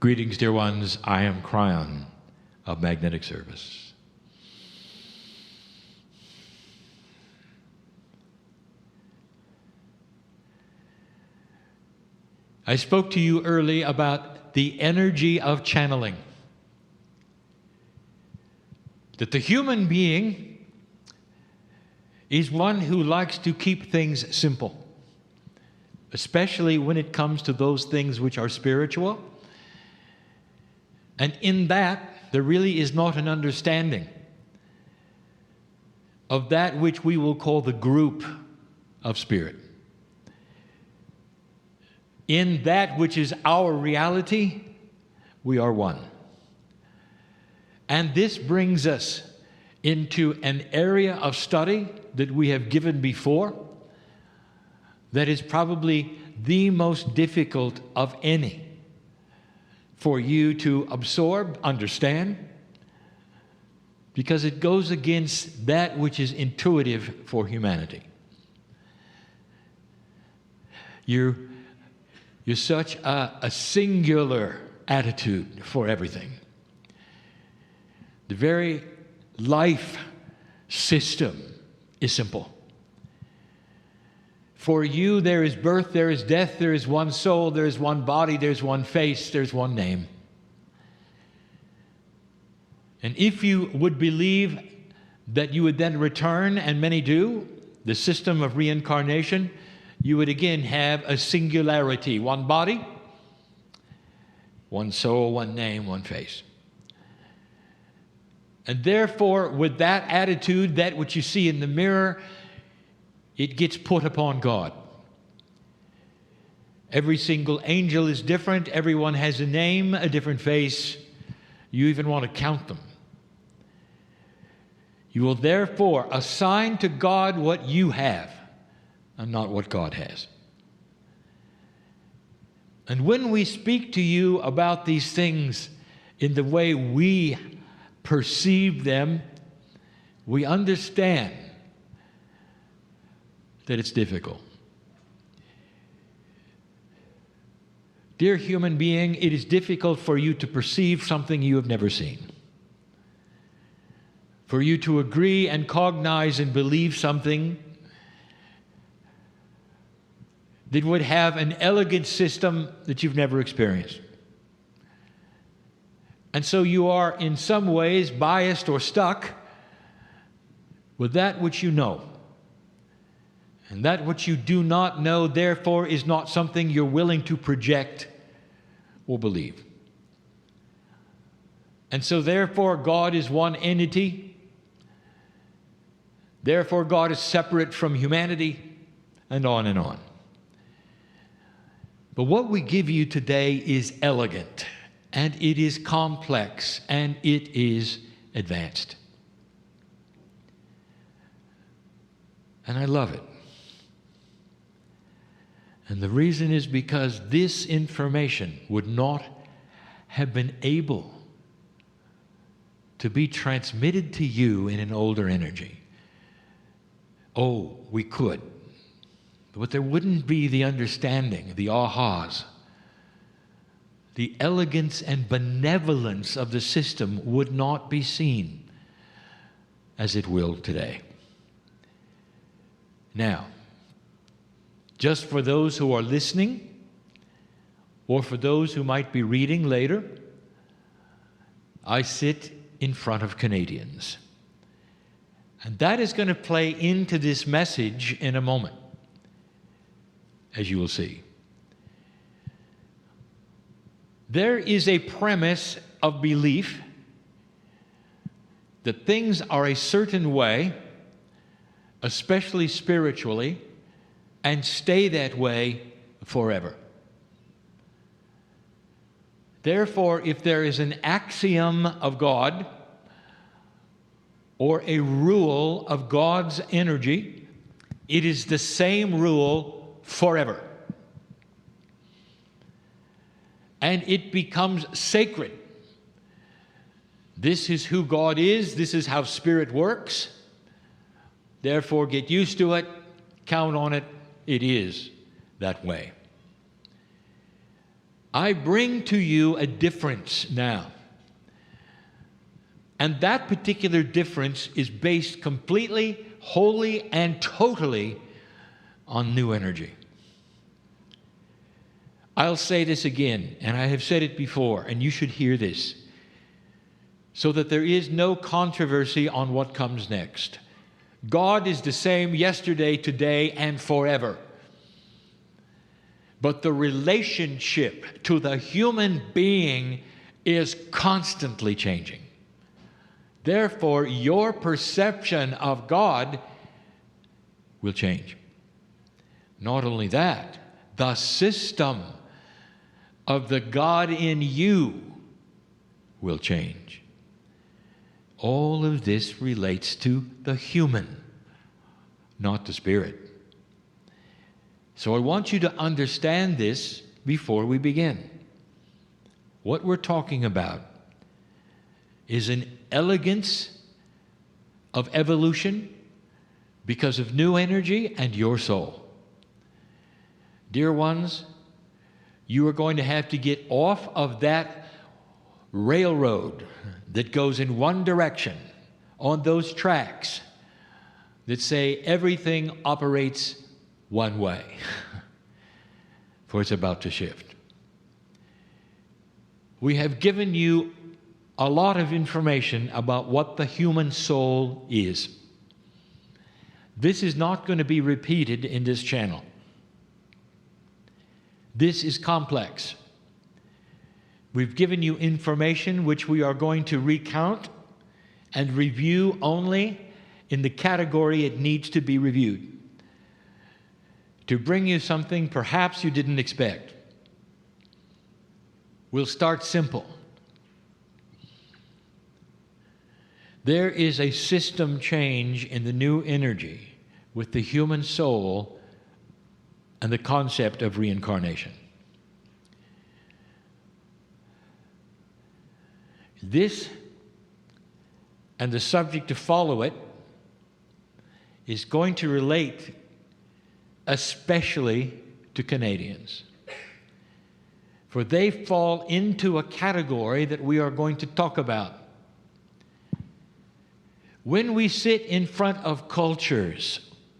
Greetings, dear ones. I am Cryon of Magnetic Service. I spoke to you early about the energy of channeling. That the human being is one who likes to keep things simple, especially when it comes to those things which are spiritual. And in that, there really is not an understanding of that which we will call the group of spirit. In that which is our reality, we are one. And this brings us into an area of study that we have given before that is probably the most difficult of any for you to absorb, understand, because it goes against that which is intuitive for humanity. You're such a singular attitude for everything. The very life system is simple. For you, there is birth, there is death, there is one soul, there is one body, there's one face, there's one name. And if you would believe that you would then return, and many do, the system of reincarnation, you would again have a singularity. One body, one soul, one name, one face. And therefore, with that attitude, that which you see in the mirror, it gets put upon God. Every single angel is different. Everyone has a name, a different face. You even want to count them. You will therefore assign to God what you have and not what God has. And when we speak to you about these things in the way we perceive them, we understand that it's difficult. Dear human being, it is difficult for you to perceive something you have never seen. For you to agree and cognize and believe something that would have an elegant system that you've never experienced. And so you are in some ways biased or stuck with that which you know. And that which you do not know, therefore, is not something you're willing to project or believe. And so, therefore, God is one entity. Therefore, God is separate from humanity, and on and on. But what we give you today is elegant, and it is complex, and it is advanced. And I love it. And the reason is because this information would not have been able to be transmitted to you in an older energy. Oh, we could. But there wouldn't be the understanding, the ahas. The elegance and benevolence of the system would not be seen as it will today. Now, just for those who are listening, or for those who might be reading later, I sit in front of Canadians. And that is going to play into this message in a moment, as you will see. There is a premise of belief that things are a certain way, especially spiritually, and stay that way forever. Therefore, if there is an axiom of God or a rule of God's energy, it is the same rule forever. And it becomes sacred. This is who God is. This is how spirit works. Therefore, get used to it. Count on it. It is that way. I bring to you a difference now. And that particular difference is based completely, wholly, and totally on new energy. I'll say this again, and I have said it before, and you should hear this, so that there is no controversy on what comes next. God is the same yesterday, today, and forever. But the relationship to the human being is constantly changing. Therefore, your perception of God will change. Not only that, the system of the God in you will change. All of this relates to the human, not the spirit. So I want you to understand this before we begin. What we're talking about is an elegance of evolution because of new energy and your soul. Dear ones, you are going to have to get off of that railroad that goes in one direction on those tracks that say everything operates one way, for it's about to shift. We have given you a lot of information about what the human soul is. This is not going to be repeated in this channel. This is complex. We've given you information which we are going to recount and review only in the category it needs to be reviewed, to bring you something perhaps you didn't expect. We'll start simple. There is a system change in the new energy with the human soul and the concept of reincarnation. This and the subject to follow it is going to relate especially to Canadians, for they fall into a category that we are going to talk about. When we sit in front of cultures,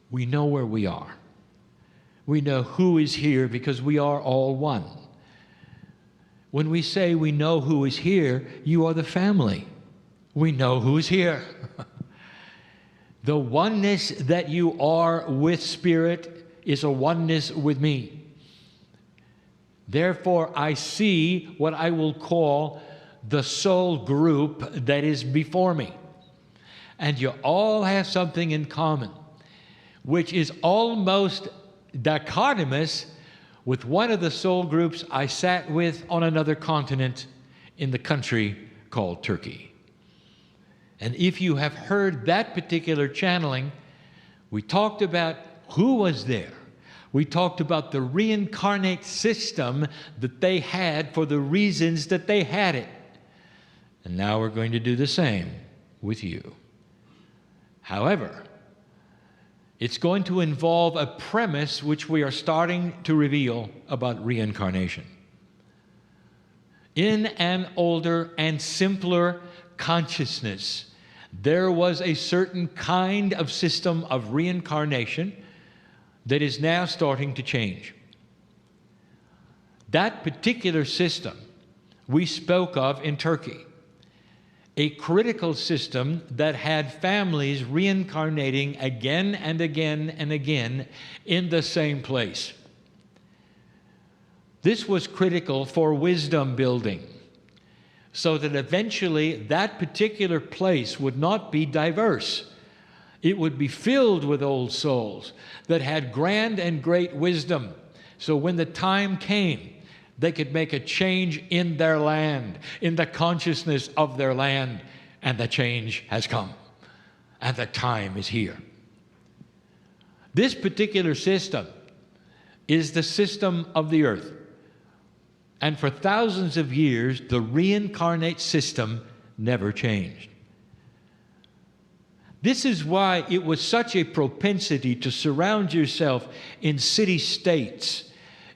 we know where we are. We know who is here because we are all one. When we say we know who is here, you are the family. We know who is here. The oneness that you are with Spirit is a oneness with me. Therefore, I see what I will call the soul group that is before me. And you all have something in common, which is almost dichotomous with one of the soul groups I sat with on another continent in the country called Turkey. And if you have heard that particular channeling, we talked about who was there. We talked about the reincarnate system that they had for the reasons that they had it. And now we're going to do the same with you. However, it's going to involve a premise which we are starting to reveal about reincarnation. In an older and simpler consciousness, there was a certain kind of system of reincarnation that is now starting to change. That particular system we spoke of in Turkey, a critical system that had families reincarnating again and again and again in the same place. This was critical for wisdom building, so that eventually that particular place would not be diverse. It would be filled with old souls that had grand and great wisdom. So when the time came, they could make a change in their land, in the consciousness of their land. And the change has come. And the time is here. This particular system is the system of the earth. And for thousands of years, the reincarnate system never changed. This is why it was such a propensity to surround yourself in city-states,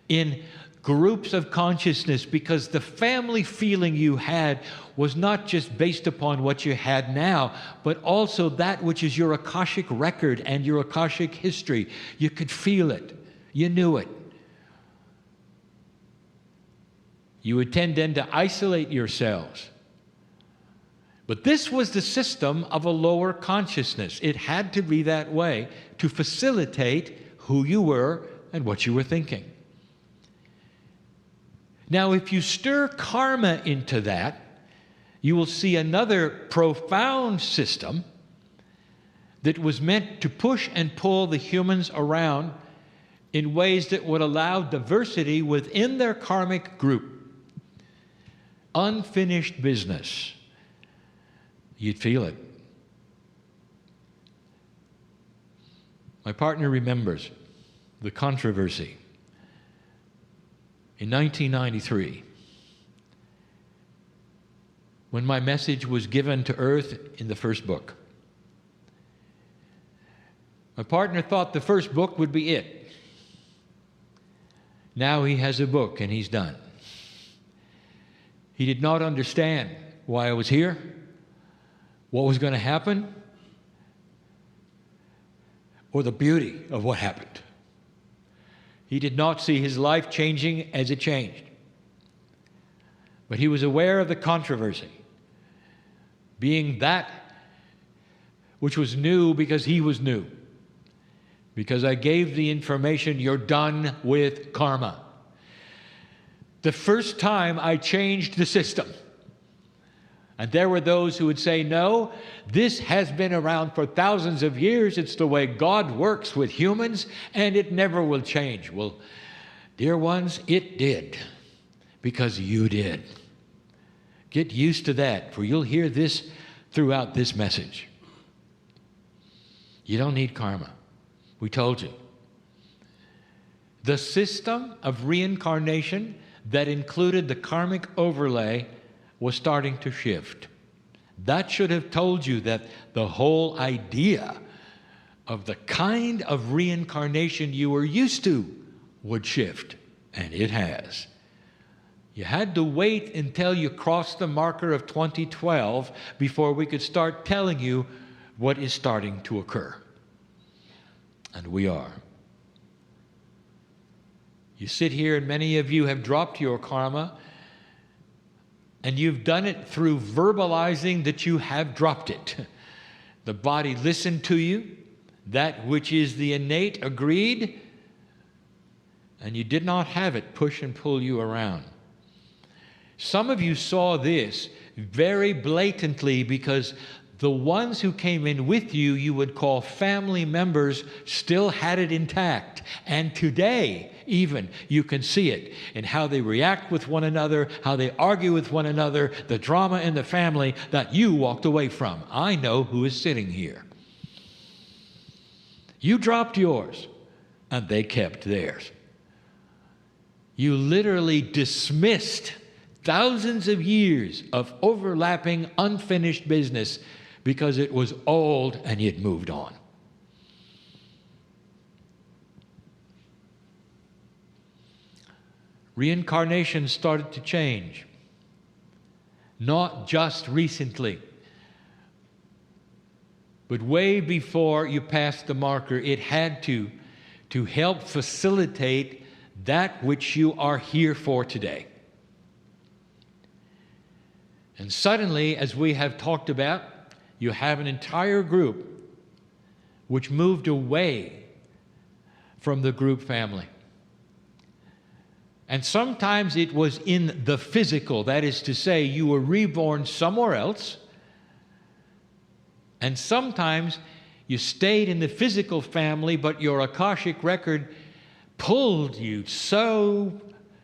in groups of consciousness, because the family feeling you had was not just based upon what you had now, but also that which is your Akashic record and your Akashic history. You could feel it. You knew it. You would tend then to isolate yourselves. But this was the system of a lower consciousness. It had to be that way to facilitate who you were and what you were thinking. Now, if you stir karma into that, you will see another profound system that was meant to push and pull the humans around in ways that would allow diversity within their karmic group. Unfinished business. You'd feel it. My partner remembers the controversy in 1993, when my message was given to Earth in the first book. My partner thought the first book would be it. Now he has a book and he's done. He did not understand why I was here, what was going to happen, or the beauty of what happened. He did not see his life changing as it changed. But he was aware of the controversy, being that which was new because he was new. Because I gave the information, you're done with karma. The first time I changed the system. And there were those who would say, no, this has been around for thousands of years. It's the way God works with humans, and it never will change. Well, dear ones, it did, because you did. Get used to that, for you'll hear this throughout this message. You don't need karma. We told you. The system of reincarnation that included the karmic overlay was starting to shift. That should have told you that the whole idea of the kind of reincarnation you were used to would shift, and it has. You had to wait until you crossed the marker of 2012 before we could start telling you what is starting to occur. And we are. You sit here, and many of you have dropped your karma, and you've done it through verbalizing that you have dropped it. The body listened to you. That which is the innate agreed. And you did not have it push and pull you around. Some of you saw this very blatantly because the ones who came in with you, you would call family members, still had it intact. And today, even, you can see it in how they react with one another, how they argue with one another, the drama in the family that you walked away from. I know who is sitting here. You dropped yours, and they kept theirs. You literally dismissed thousands of years of overlapping, unfinished business because it was old and you'd moved on. Reincarnation started to change. Not just recently, but way before you passed the marker. It had to help facilitate that which you are here for today. And suddenly, as we have talked about, you have an entire group which moved away from the group family. And sometimes it was in the physical, that is to say, you were reborn somewhere else. And sometimes you stayed in the physical family, but your Akashic record pulled you so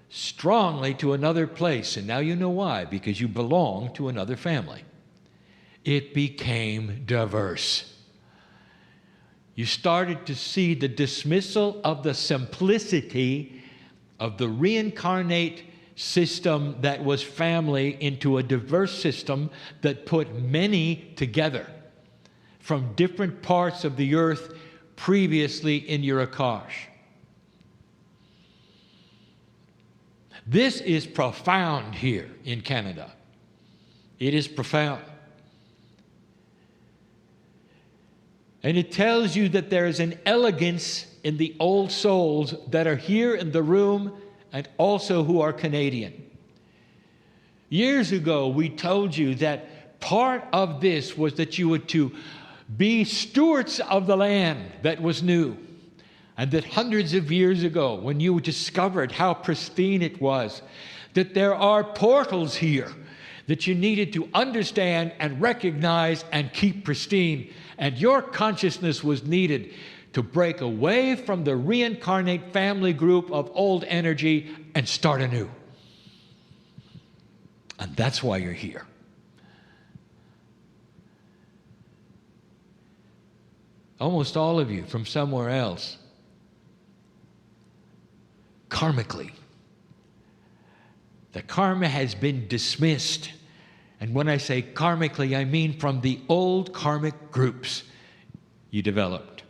strongly to another place. And now you know why, because you belong to another family. It became diverse. You started to see the dismissal of the simplicity of the reincarnate system that was family into a diverse system that put many together from different parts of the earth previously in your Akash. This is profound here in Canada. It is profound. And it tells you that there is an elegance in the old souls that are here in the room and also who are Canadian. Years ago, we told you that part of this was that you were to be stewards of the land that was new. And that hundreds of years ago, when you discovered how pristine it was, that there are portals here that you needed to understand and recognize and keep pristine. And your consciousness was needed to break away from the reincarnate family group of old energy and start anew. And that's why you're here. Almost all of you from somewhere else. Karmically. The karma has been dismissed. And when I say karmically, I mean from the old karmic groups you developed.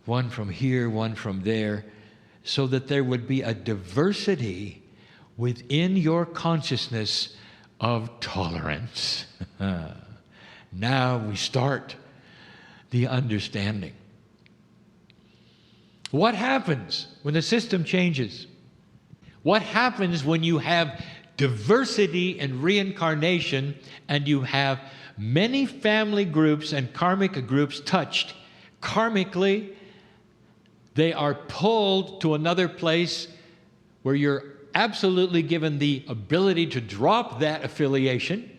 One from here, one from there, so that there would be a diversity within your consciousness of tolerance. Now we start the understanding. What happens when the system changes? What happens when you have diversity in reincarnation and you have many family groups and karmic groups touched? Karmically, they are pulled to another place where you're absolutely given the ability to drop that affiliation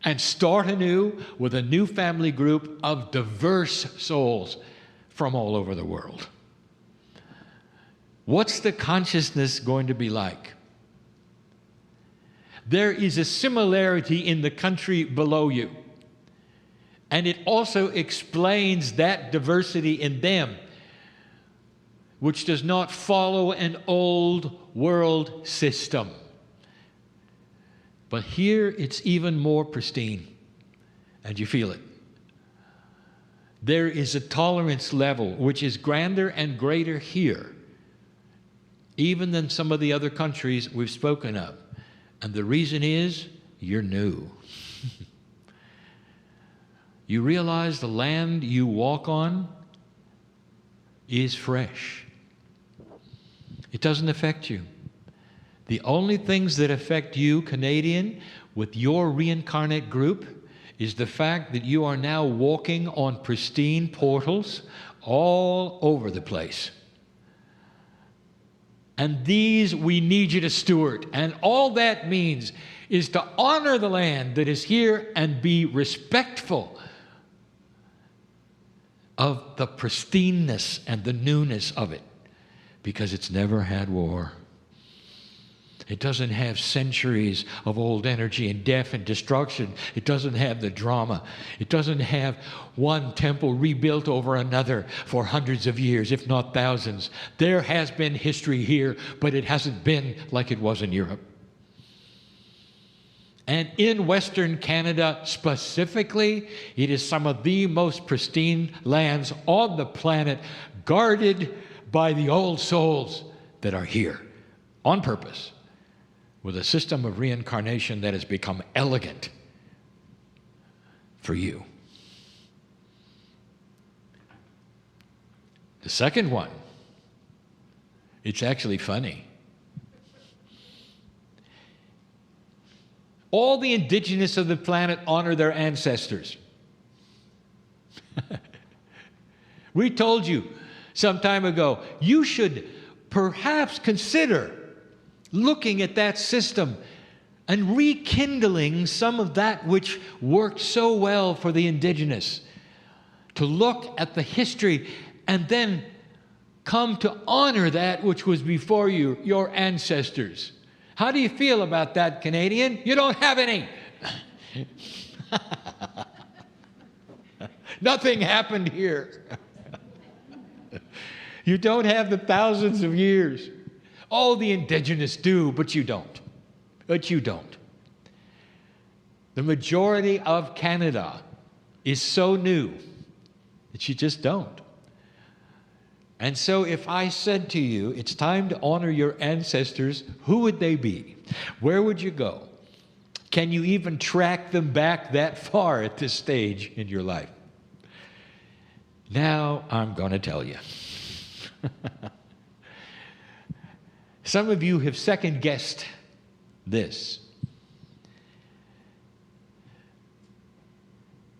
and start anew with a new family group of diverse souls from all over the world. What's the consciousness going to be like? There is a similarity in the country below you. And it also explains that diversity in them, which does not follow an old world system. But here it's even more pristine, and you feel it. There is a tolerance level which is grander and greater here, even than some of the other countries we've spoken of. And the reason is, you're new. You realize the land you walk on is fresh. It doesn't affect you. The only things that affect you, Canadian, with your reincarnate group, is the fact that you are now walking on pristine portals all over the place. And these we need you to steward. And all that means is to honor the land that is here and be respectful of the pristineness and the newness of it. Because it's never had war. It doesn't have centuries of old energy and death and destruction. It doesn't have the drama. It doesn't have one temple rebuilt over another for hundreds of years, if not thousands. There has been history here, but it hasn't been like it was in Europe. And in Western Canada specifically, it is some of the most pristine lands on the planet, guarded by the old souls that are here on purpose, with a system of reincarnation that has become elegant for you. The second one, it's actually funny. All the indigenous of the planet honor their ancestors. We told you some time ago, you should perhaps consider looking at that system and rekindling some of that which worked so well for the indigenous. To look at the history and then come to honor that which was before you, your ancestors. How do you feel about that, Canadian? You don't have any. Nothing happened here. You don't have the thousands of years. All the indigenous do, but you don't. But you don't. The majority of Canada is so new that you just don't. And so if I said to you, it's time to honor your ancestors, who would they be? Where would you go? Can you even track them back that far at this stage in your life? Now I'm going to tell you. Some of you have second-guessed this.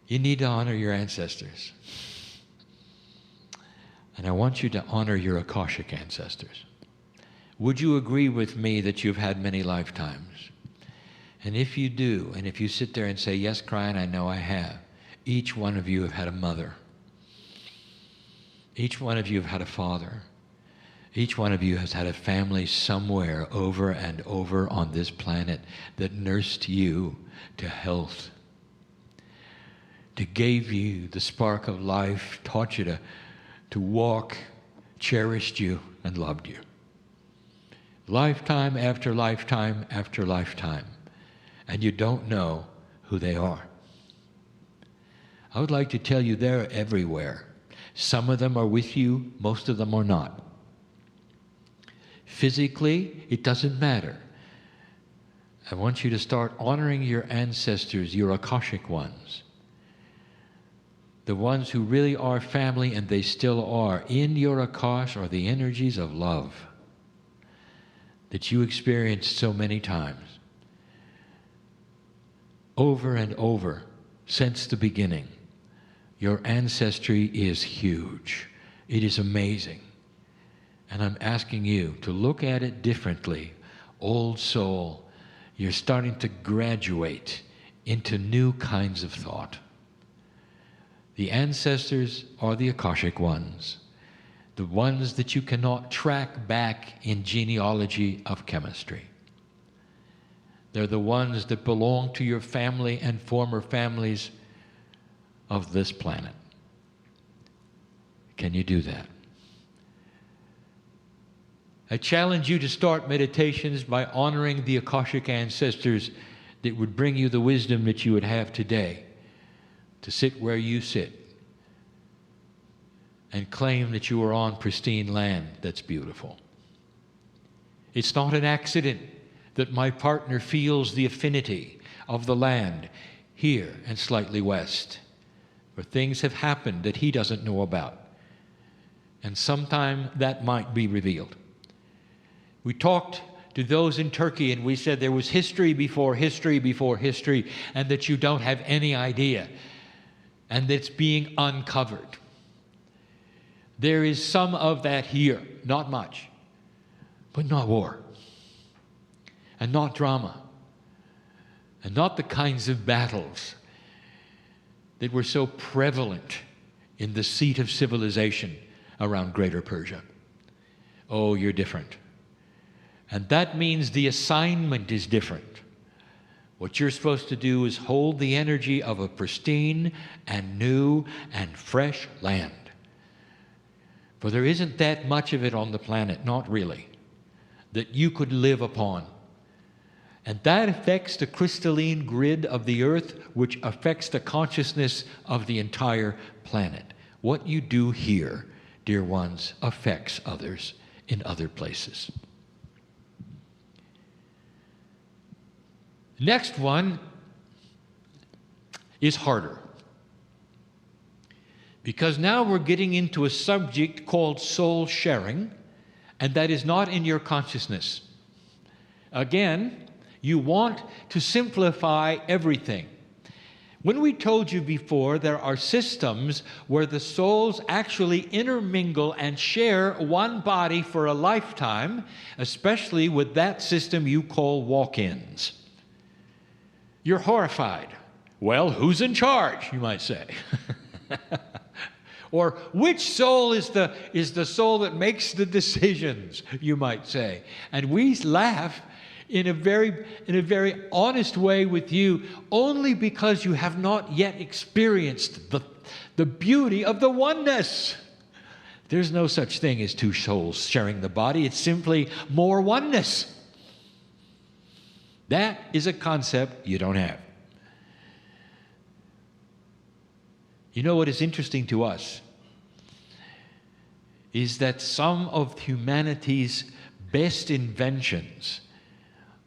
You need to honor your ancestors. And I want you to honor your Akashic ancestors. Would you agree with me that you've had many lifetimes? And if you do, and if you sit there and say, yes, Cryon, I know I have, each one of you have had a mother. Each one of you have had a father. Each one of you has had a family somewhere over and over on this planet that nursed you to health, that gave you the spark of life, taught you to walk, cherished you, and loved you. Lifetime after lifetime after lifetime. And you don't know who they are. I would like to tell you they're everywhere. Some of them are with you, most of them are not. Physically, it doesn't matter. I want you to start honoring your ancestors, your Akashic ones. The ones who really are family, and they still are. In your Akash are the energies of love that you experienced so many times. Over and over, since the beginning. Your ancestry is huge. It is amazing. And I'm asking you to look at it differently. Old soul, you're starting to graduate into new kinds of thought. The ancestors are the Akashic ones, the ones that you cannot track back in genealogy of chemistry. They're the ones that belong to your family and former families of this planet. Can you do that? I challenge you to start meditations by honoring the Akashic ancestors that would bring you the wisdom that you would have today to sit where you sit and claim that you are on pristine land that's beautiful. It's not an accident that my partner feels the affinity of the land here and slightly west, where things have happened that he doesn't know about. And sometime that might be revealed. We talked to those in Turkey and we said there was history before history before history, and that you don't have any idea, and it's being uncovered. There is some of that here, not much, but not war, and not drama, and not the kinds of battles that were so prevalent in the seat of civilization around Greater Persia. Oh, you're different. And that means the assignment is different. What you're supposed to do is hold the energy of a pristine and new and fresh land. For there isn't that much of it on the planet, not really, that you could live upon. And that affects the crystalline grid of the earth, which affects the consciousness of the entire planet. What you do here, dear ones, affects others in other places. Next one is harder. Because now we're getting into a subject called soul sharing, and that is not in your consciousness. Again, you want to simplify everything. When we told you before, there are systems where the souls actually intermingle and share one body for a lifetime, especially with that system you call walk-ins. You're horrified. Well, who's in charge, you might say. Or which soul is the soul that makes the decisions, you might say. And we laugh in a very honest way with you, only because you have not yet experienced the beauty of the oneness. There's no such thing as two souls sharing the body. It's simply more oneness. That is a concept you don't have. You know what is interesting to us is that some of humanity's best inventions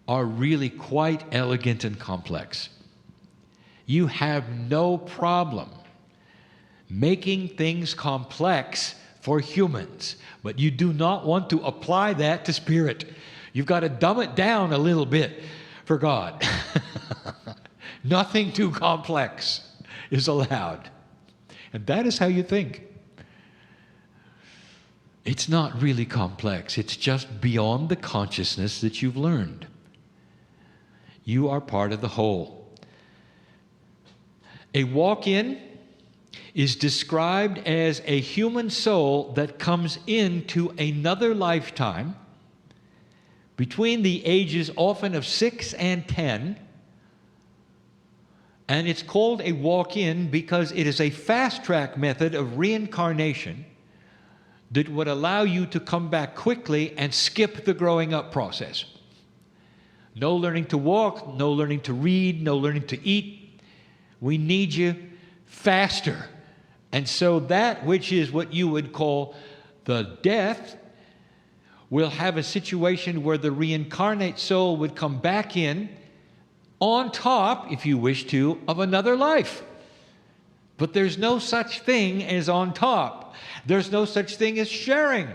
are really quite elegant and complex. You have no problem making things complex for humans, but you do not want to apply that to spirit. You've got to dumb it down a little bit for God. Nothing too complex is allowed. And that is how you think. It's not really complex. It's just beyond the consciousness that you've learned. You are part of the whole. A walk-in is described as a human soul that comes into another lifetime between the ages often of 6 and 10. And it's called a walk-in because it is a fast-track method of reincarnation that would allow you to come back quickly and skip the growing up process. No learning to walk, no learning to read, no learning to eat. We need you faster. And so that which is what you would call the death will have a situation where the reincarnate soul would come back in on top, if you wish to, of another life. But there's no such thing as on top. There's no such thing as sharing.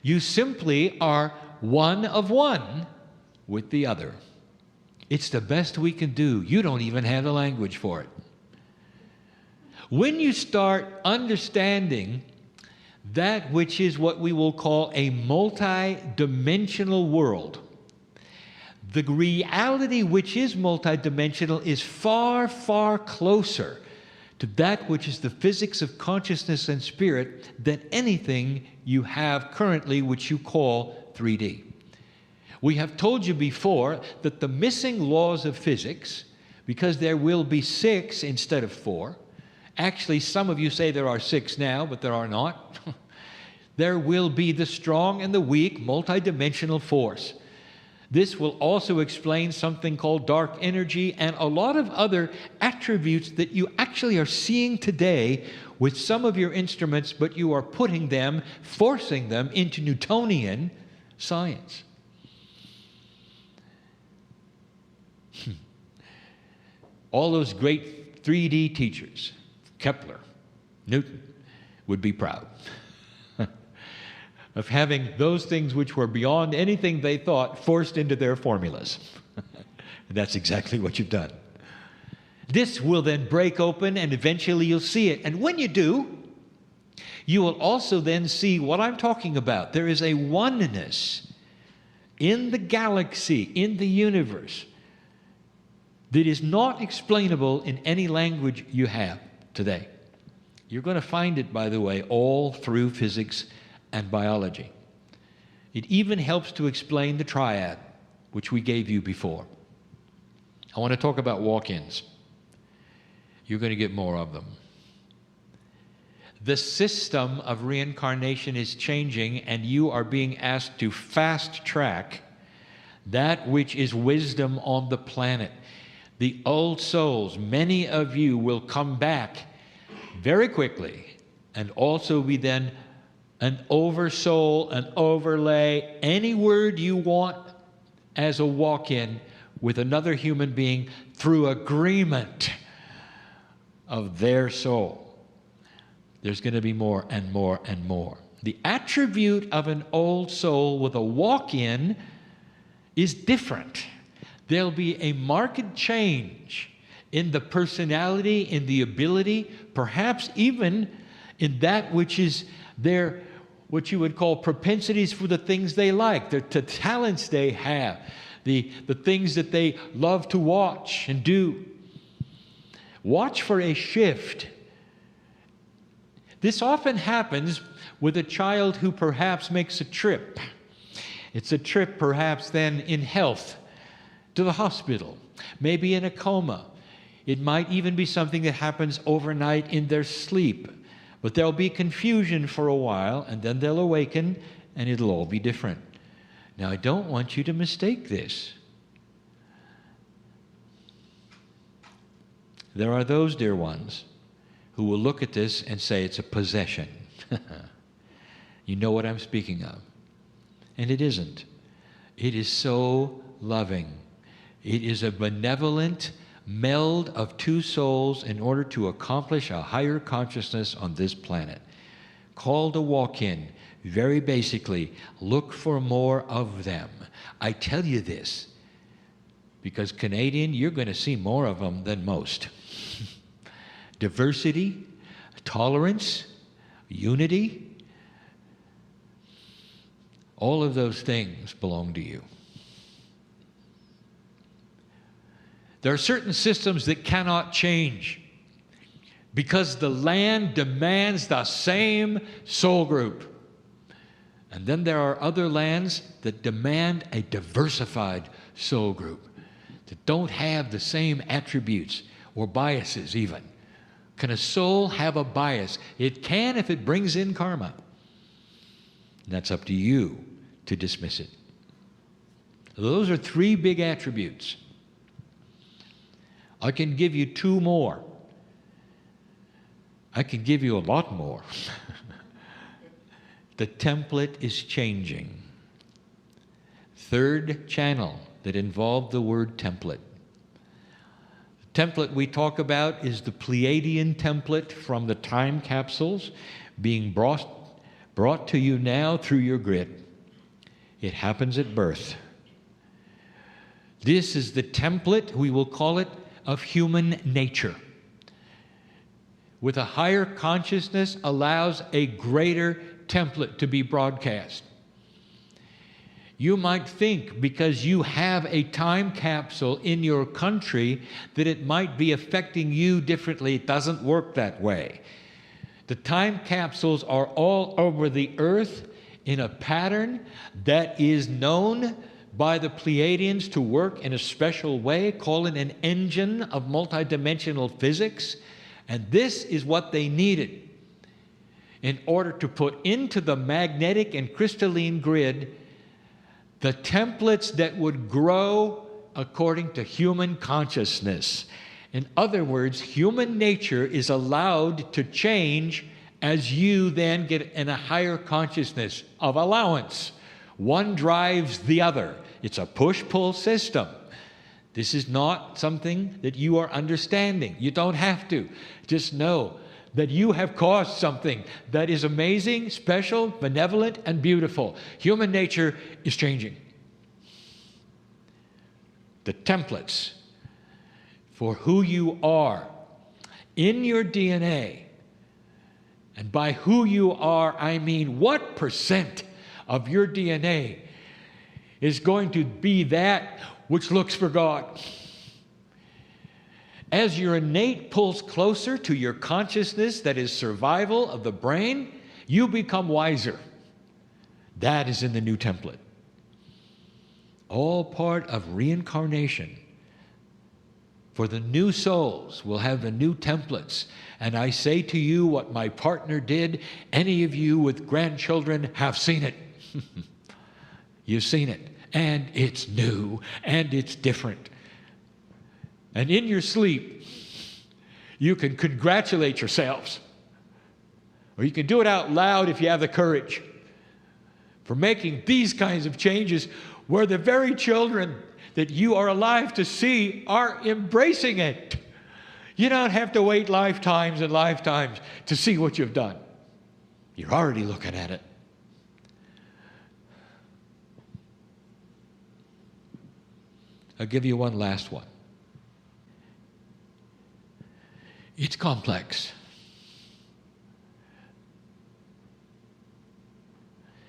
You simply are one of one with the other. It's the best we can do. You don't even have the language for it. When you start understanding that which is what we will call a multi-dimensional world, the reality which is multidimensional is far, far closer to that which is the physics of consciousness and spirit than anything you have currently which you call 3D. We have told you before that the missing laws of physics, because there will be 6 instead of 4, actually some of you say there are 6 now, but there are not. There will be the strong and the weak multidimensional force. This will also explain something called dark energy and a lot of other attributes that you actually are seeing today with some of your instruments, but you are putting them, forcing them into Newtonian science. All those great 3D teachers, Kepler, Newton, would be proud of having those things which were beyond anything they thought forced into their formulas. That's exactly what you've done. This will then break open and eventually you'll see it. And when you do, you will also then see what I'm talking about. There is a oneness in the galaxy, in the universe, that is not explainable in any language you have today. You're going to find it, by the way, all through physics and biology. It even helps to explain the triad, which we gave you before. I want to talk about walk-ins. You're going to get more of them. The system of reincarnation is changing, and you are being asked to fast-track that which is wisdom on the planet. The old souls, many of you will come back very quickly and also be then an oversoul, an overlay, any word you want as a walk-in with another human being through agreement of their soul. There's going to be more and more and more. The attribute of an old soul with a walk-in is different. There'll be a marked change in the personality, in the ability, perhaps even in that which is their, what you would call propensities for the things they like, the talents they have, the things that they love to watch and do. Watch for a shift. This often happens with a child who perhaps makes a trip. It's a trip perhaps then in health to the hospital, maybe in a coma. It might even be something that happens overnight in their sleep. But there'll be confusion for a while, and then they'll awaken, and it'll all be different. Now, I don't want you to mistake this. There are those, dear ones, who will look at this and say it's a possession. You know what I'm speaking of. And it isn't. It is so loving. It is a benevolent meld of two souls in order to accomplish a higher consciousness on this planet. Called a walk-in, very basically, look for more of them. I tell you this, because Canadian, you're going to see more of them than most. Diversity, tolerance, unity, all of those things belong to you. There are certain systems that cannot change because the land demands the same soul group. And then there are other lands that demand a diversified soul group that don't have the same attributes or biases even. Can a soul have a bias? It can if it brings in karma. And that's up to you to dismiss it. Those are three big attributes. I can give you two more. I can give you a lot more. The template is changing. Third channel that involved the word template. The template we talk about is the Pleiadian template from the time capsules being brought to you now through your grid. It happens at birth. This is the template, we will call it, of human nature. With a higher consciousness allows a greater template to be broadcast. You might think because you have a time capsule in your country that it might be affecting you differently. It doesn't work that way. The time capsules are all over the earth in a pattern that is known by the Pleiadians to work in a special way, called it an engine of multidimensional physics. And this is what they needed in order to put into the magnetic and crystalline grid the templates that would grow according to human consciousness. In other words, human nature is allowed to change as you then get in a higher consciousness of allowance. One drives the other. It's a push-pull system. This is not something that you are understanding. You don't have to. Just know that you have caused something that is amazing, special, benevolent, and beautiful. Human nature is changing. The templates for who you are in your DNA, and by who you are, I mean what percent of your DNA is going to be that which looks for God. As your innate pulls closer to your consciousness that is survival of the brain, you become wiser. That is in the new template. All part of reincarnation. For the new souls will have the new templates. And I say to you what my partner did, any of you with grandchildren have seen it. You've seen it. And it's new. And it's different. And in your sleep, you can congratulate yourselves. Or you can do it out loud if you have the courage. For making these kinds of changes where the very children that you are alive to see are embracing it. You don't have to wait lifetimes and lifetimes to see what you've done. You're already looking at it. I'll give you one last one. It's complex.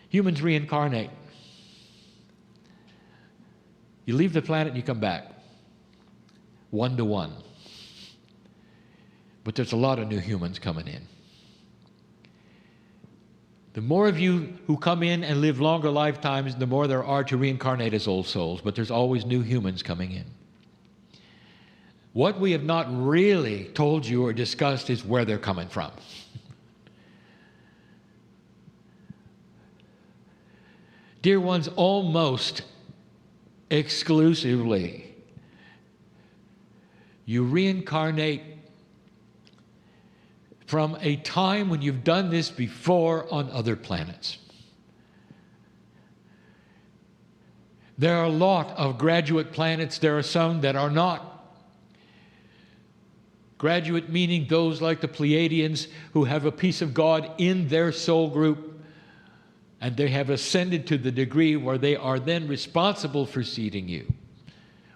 Humans reincarnate. You leave the planet and you come back. 1 to 1. But there's a lot of new humans coming in. The more of you who come in and live longer lifetimes, the more there are to reincarnate as old souls. But there's always new humans coming in. What we have not really told you or discussed is where they're coming from. Dear ones, almost exclusively, you reincarnate from a time when you've done this before on other planets. There are a lot of graduate planets. There are some that are not. Graduate meaning those like the Pleiadians who have a piece of God in their soul group, and they have ascended to the degree where they are then responsible for seeding you.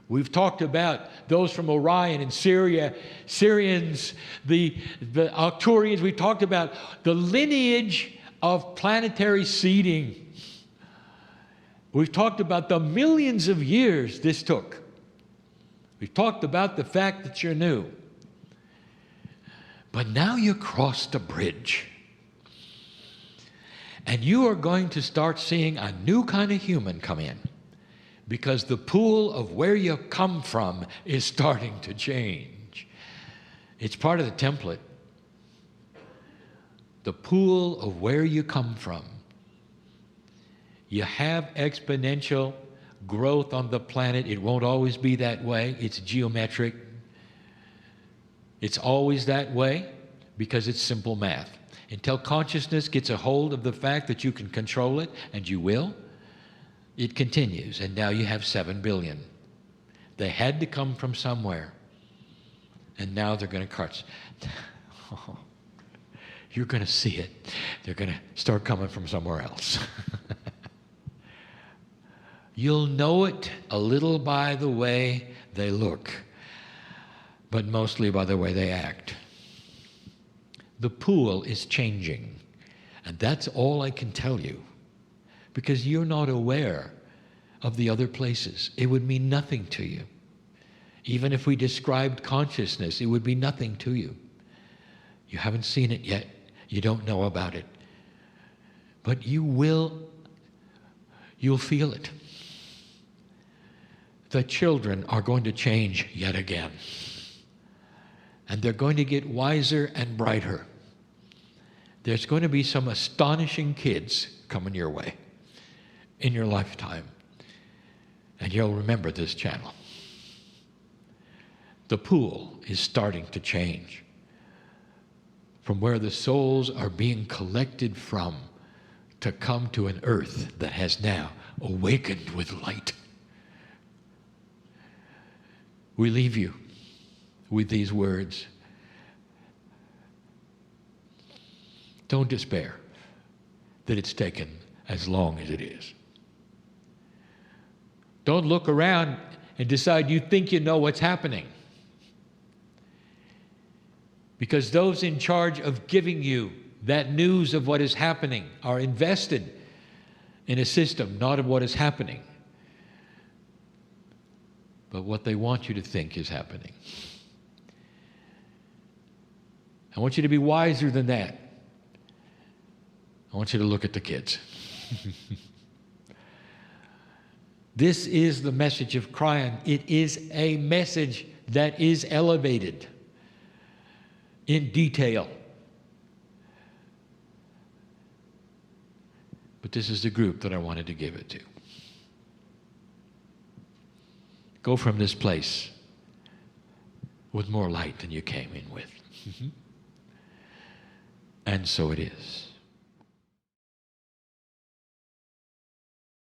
We've talked about those from Orion and Syria, Syrians, the Arcturians. We talked about the lineage of planetary seeding. We've talked about the millions of years this took. We've talked about the fact that you're new. But now you crossed a bridge. And you are going to start seeing a new kind of human come in. Because the pool of where you come from is starting to change. It's part of the template. The pool of where you come from. You have exponential growth on the planet. It won't always be that way. It's geometric. It's always that way because it's simple math. Until consciousness gets a hold of the fact that you can control it, and you will, it continues. And now you have 7 billion. They had to come from somewhere. And now they're going to cut. Oh, you're going to see it. They're going to start coming from somewhere else. You'll know it a little by the way they look, but mostly by the way they act. The pool is changing, and that's all I can tell you, because you're not aware of the other places. It would mean nothing to you. Even if we described consciousness, it would be nothing to you. You haven't seen it yet. You don't know about it. But you'll feel it. The children are going to change yet again. And they're going to get wiser and brighter. There's going to be some astonishing kids coming your way in your lifetime. And you'll remember this channel. The pool is starting to change. From where the souls are being collected from to come to an earth that has now awakened with light. We leave you with these words. Don't despair that it's taken as long as it is. Don't look around and decide you think you know what's happening. Because those in charge of giving you that news of what is happening are invested in a system, not of what is happening, but what they want you to think is happening. I want you to be wiser than that. I want you to look at the kids. This is the message of Cryon. It is a message that is elevated in detail. But this is the group that I wanted to give it to. Go from this place with more light than you came in with. And so it is.